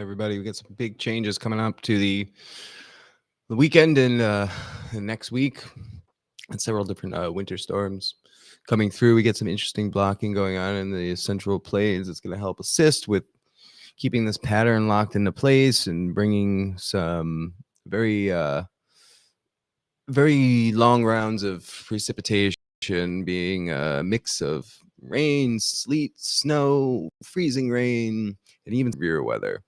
everybody. We got some big changes coming up to the weekend and next week, and several different winter storms coming through. We get some interesting blocking going on in the central plains. It's going to help assist with keeping this pattern locked into place and bringing some very long rounds of precipitation, being a mix of rain, sleet, snow, freezing rain, and even severe weather.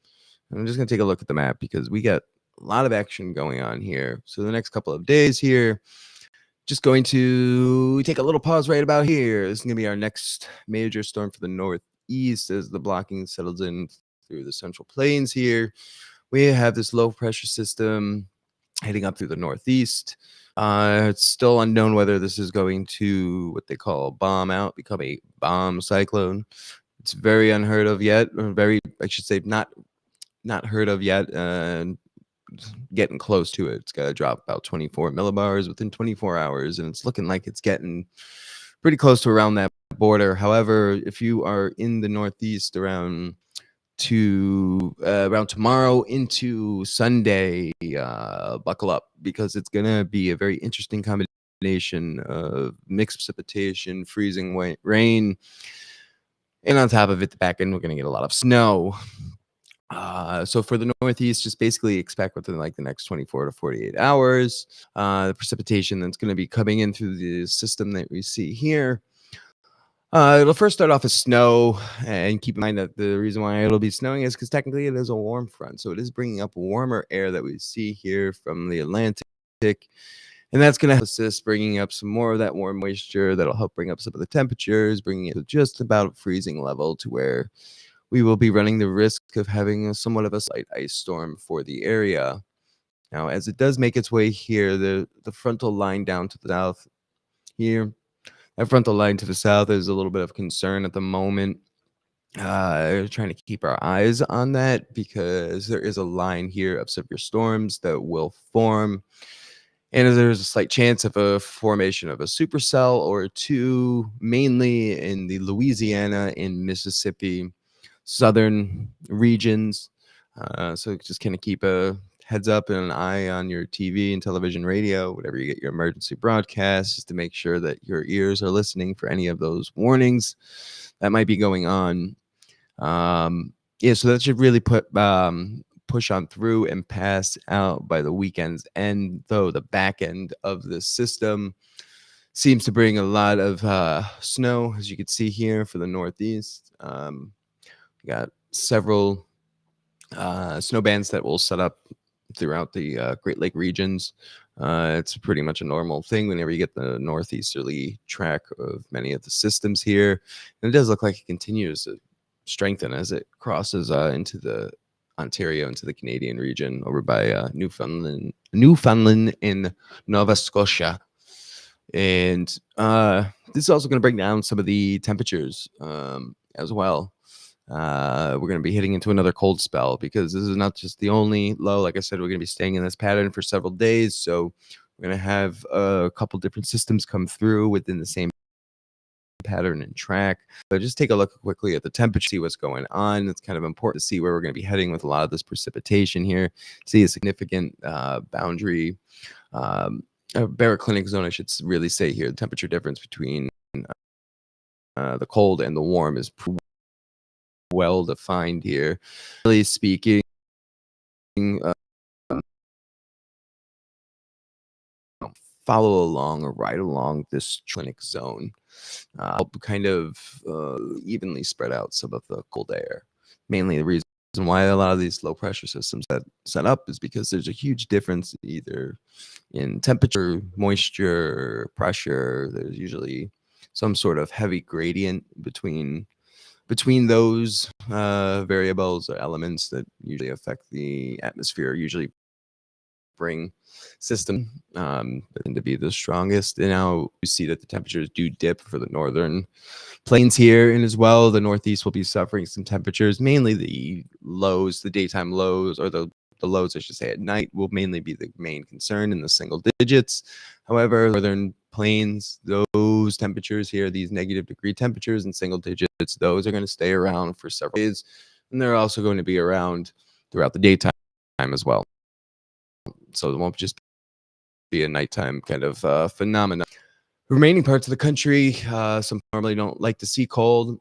And I'm just going to take a look at the map because we got a lot of action going on here. So the next couple of days here, just going to take a little pause right about here. This is going to be our next major storm for the northeast as the blocking settles in through the central plains here. We have this low pressure system heading up through the northeast. It's still unknown whether this is going to what they call bomb out, become a bomb cyclone. It's very unheard of yet, or I should say, not heard of yet, and getting close to it. It's got to drop about 24 millibars within 24 hours, and it's looking like it's getting pretty close to around that border. However, if you are in the northeast around tomorrow into Sunday, buckle up because it's gonna be a very interesting combination of mixed precipitation, freezing rain, and on top of it, the back end we're gonna get a lot of snow. So for the northeast, just basically expect within like the next 24 to 48 hours, the precipitation that's going to be coming in through the system that we see here. It'll first start off as snow, and keep in mind that the reason why it'll be snowing is because technically it is a warm front. So it is bringing up warmer air that we see here from the Atlantic. And that's going to assist bringing up some more of that warm moisture that'll help bring up some of the temperatures, bringing it to just about freezing level to where we will be running the risk of having somewhat of a slight ice storm for the area. Now, as it does make its way here, the frontal line down to the south here, that frontal line to the south is a little bit of concern at the moment. Trying to keep our eyes on that because there is a line here of severe storms that will form. And there's a slight chance of a formation of a supercell or two, mainly in the Louisiana and Mississippi southern regions. So just kind of keep a heads up and an eye on your TV and television, radio, whatever you get your emergency broadcasts, just to make sure that your ears are listening for any of those warnings that might be going on. So that should really push on through and pass out by the weekend's end, though the back end of the system seems to bring a lot of snow, as you can see here for the northeast. We got several snow bands that will set up throughout the Great Lake regions. It's pretty much a normal thing whenever you get the northeasterly track of many of the systems here. And it does look like it continues to strengthen as it crosses into the Ontario, into the Canadian region over by Newfoundland in Nova Scotia. And this is also going to bring down some of the temperatures as well. We're going to be hitting into another cold spell because this is not just the only low. Like I said, we're going to be staying in this pattern for several days. So we're going to have a couple different systems come through within the same pattern and track. But just take a look quickly at the temperature, see what's going on. It's kind of important to see where we're going to be heading with a lot of this precipitation here. See a significant boundary, baroclinic zone, I should really say here. The temperature difference between the cold and the warm is well defined here. Really speaking, follow along or ride along this clinic zone, help kind of evenly spread out some of the cold air. Mainly the reason why a lot of these low pressure systems that set up is because there's a huge difference either in temperature, moisture, pressure. There's usually some sort of heavy gradient between those variables or elements that usually affect the atmosphere, usually bring system to be the strongest. And now you see that the temperatures do dip for the northern plains here, and as well the northeast will be suffering some temperatures. Mainly the lows, the daytime lows, or the lows I should say at night, will mainly be the main concern in the single digits. However, northern plains, those temperatures here, these negative degree temperatures in single digits, those are going to stay around for several days, and they're also going to be around throughout the daytime as well. So it won't just be a nighttime kind of phenomenon. Remaining parts of the country, some normally don't like to see cold.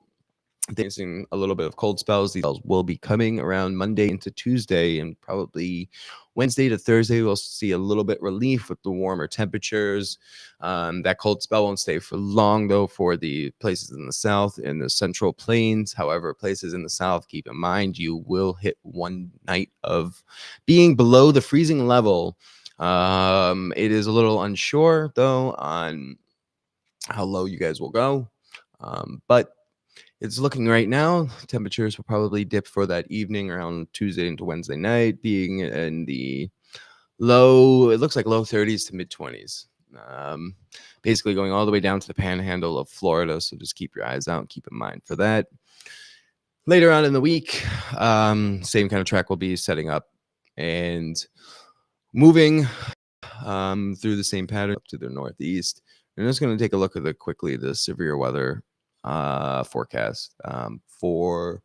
Experiencing a little bit of cold spells. These spells will be coming around Monday into Tuesday, and probably Wednesday to Thursday we'll see a little bit relief with the warmer temperatures. That cold spell won't stay for long though for the places in the south and the central plains. However, places in the south, keep in mind you will hit one night of being below the freezing level. It is a little unsure though on how low you guys will go, but it's looking right now, temperatures will probably dip for that evening around Tuesday into Wednesday night, being in the low, it looks like low 30s to mid 20s. Basically going all the way down to the panhandle of Florida. So just keep your eyes out and keep in mind for that. Later on in the week, same kind of track will be setting up and moving through the same pattern up to the northeast. And I'm just going to take a look at the severe weather forecast for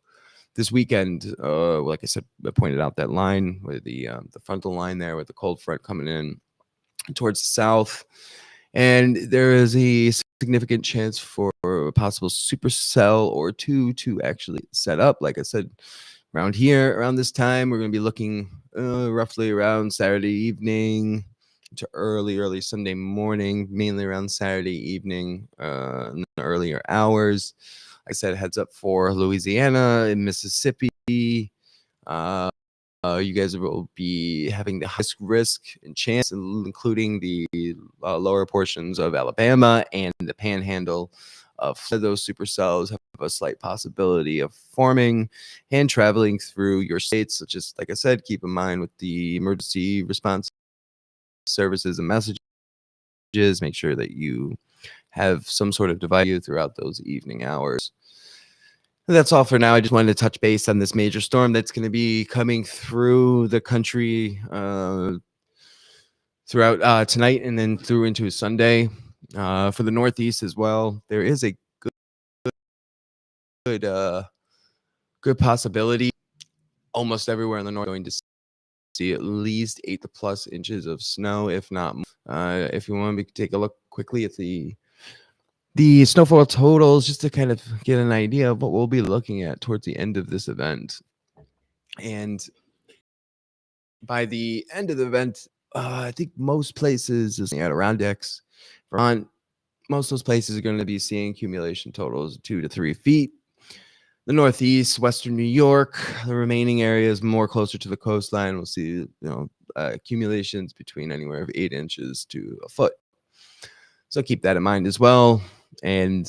this weekend. Like I said, I pointed out that line with the frontal line there with the cold front coming in towards the south, and there is a significant chance for a possible supercell or two to actually set up. Like I said, around here, around this time, we're going to be looking roughly around Saturday evening to early Sunday morning, mainly around Saturday evening in the earlier hours. Like I said, heads up for Louisiana and Mississippi. You guys will be having the highest risk and chance, including the lower portions of Alabama and the panhandle of those supercells have a slight possibility of forming and traveling through your states. So just like I said, keep in mind with the emergency response services and messages, make sure that you have some sort of device throughout those evening hours. And that's all for now. I just wanted to touch base on this major storm that's going to be coming through the country throughout tonight and then through into Sunday. For the Northeast as well, there is a good possibility almost everywhere in the north going to see at least 8 to plus inches of snow, if not more. If you want to take a look quickly at the snowfall totals, just to kind of get an idea of what we'll be looking at towards the end of this event. And by the end of the event, I think most places is at around X. Vermont, most of those places are going to be seeing accumulation totals of 2 to 3 feet. The Northeast, Western New York, the remaining areas more closer to the coastline will see, accumulations between anywhere of 8 inches to a foot. So keep that in mind as well. And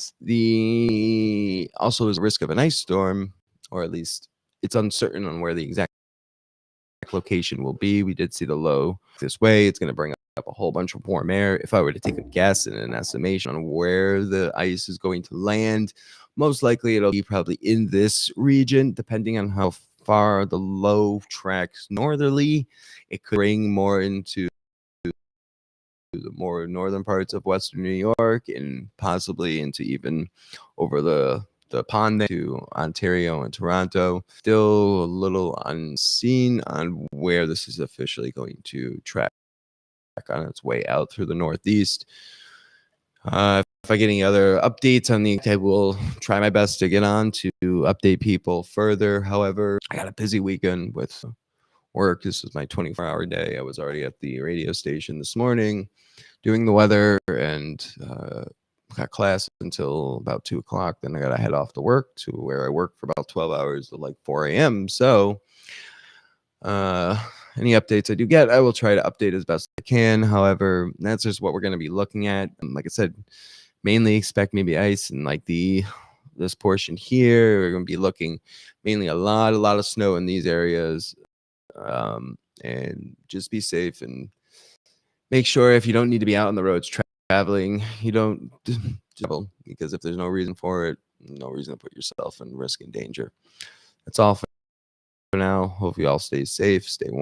also is a risk of an ice storm, or at least it's uncertain on where the exact location will be. We did see the low this way. It's going to bring up a whole bunch of warm air. If I were to take a guess and an estimation on where the ice is going to land, most likely it'll be probably in this region, depending on how far the low tracks northerly. It could bring more into the more northern parts of Western New York and possibly into even over the pond to Ontario and Toronto. Still a little unseen on where this is officially going to track on its way out through the Northeast. If I get any other updates on I will try my best to get on to update people further. However, I got a busy weekend with work. This was my 24-hour day. I was already at the radio station this morning doing the weather and got class until about 2 o'clock. Then I got to head off to work to where I work for about 12 hours till like 4 a.m. So any updates I do get, I will try to update as best I can. However, that's just what we're going to be looking at. Like I said, mainly expect maybe ice and like this portion here. We're going to be looking mainly a lot of snow in these areas. And just be safe and make sure if you don't need to be out on the roads traveling, you don't travel, because if there's no reason for it, no reason to put yourself in risk and danger. That's all for now. Hope you all stay safe, stay warm.